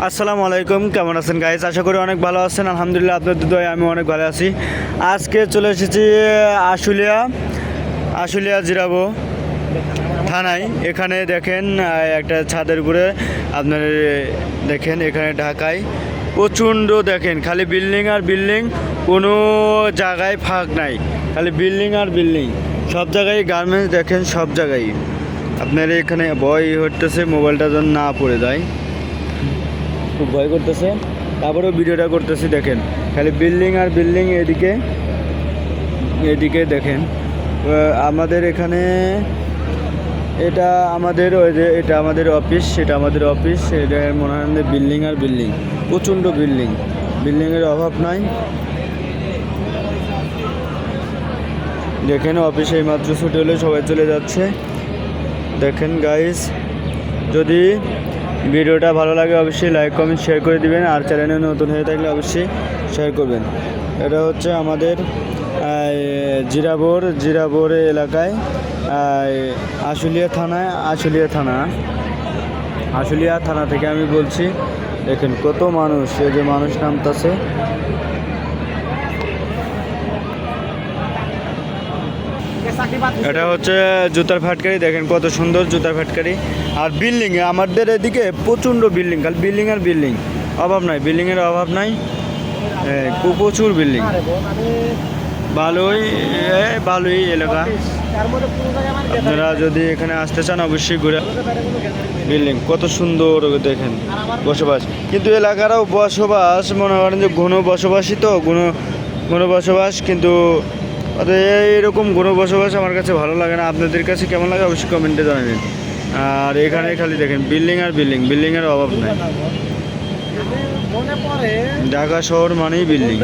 আসসালামু আলাইকুম, কেমন আছেন গাইস? আশা করি অনেক ভালো আছেন। আলহামদুলিল্লাহ, আপনাদের দোয়ায় আমি অনেক ভালো আছি। আজকে চলে এসেছি আশুলিয়া জিরাবো থানায়। এখানে দেখেন একটা ছাদের উপরে আপনার দেখেন, এখানে ঢাকায় প্রচণ্ড দেখেন খালি বিল্ডিং আর বিল্ডিং, কোনো জায়গায় ফাঁক নাই, খালি বিল্ডিং আর বিল্ডিং। সব জায়গায় গার্মেন্টস দেখেন, সব জায়গায়। আপনার এখানে ভয় হতেছে মোবাইলটা যেন না পড়ে যায়, খুব ভয় করতেছে। তারপরেও ভিডিওটা করতেছি, দেখেন খালি বিল্ডিং আর বিল্ডিং। এদিকে দেখেন আমাদের এখানে, এটা আমাদের ওই যে এটা আমাদের অফিস, সেটা আমাদের অফিস। এটা মনে হয় বিল্ডিং আর বিল্ডিং, প্রচণ্ড বিল্ডিং, বিল্ডিংয়ের অভাব নাই। দেখেন অফিসে এইমাত্র ছুটি হলে সবাই চলে যাচ্ছে। দেখেন গাইস, যদি ভিডিওটা ভালো লাগে অবশ্যই লাইক কমেন্ট শেয়ার করে দিবেন, আর চ্যানেলে নতুন হয়ে থাকলে অবশ্যই শেয়ার করবেন। এটা হচ্ছে আমাদের জিরাবোর এলাকায়, আশুলিয়া থানা থেকে আমি বলছি। দেখেন কত মানুষ, এই যে মানুষ নামতেছে। এটা হচ্ছে জুতার ফ্যাক্টরি, দেখেন কত সুন্দর জুতার ফ্যাক্টরি। আর বিল্ডিং আমাদের এদিকে প্রচণ্ড বিল্ডিং, খালি বিল্ডিং আর বিল্ডিং, অভাব নাই, বিল্ডিংয়ের অভাব নাই, প্রচুর বিল্ডিং। ভালোই এলাকা। আপনারা যদি এখানে আসতে চান অবশ্যই ঘুরে। বিল্ডিং কত সুন্দর দেখেন, বসবাস। কিন্তু এলাকারও বসবাস মনে করেন যে ঘন বসবাসই, তো ঘন বসবাস, কিন্তু এইরকম ঘন বসবাস আমার কাছে ভালো লাগে না। আপনাদের কাছে কেমন লাগে অবশ্যই কমেন্টে জানাবেন। আর এখানে খালি দেখেন বিল্ডিং আর বিল্ডিং, বিল্ডিংয়ের অভাব নাই। ঢাকা শহর মানেই বিল্ডিং।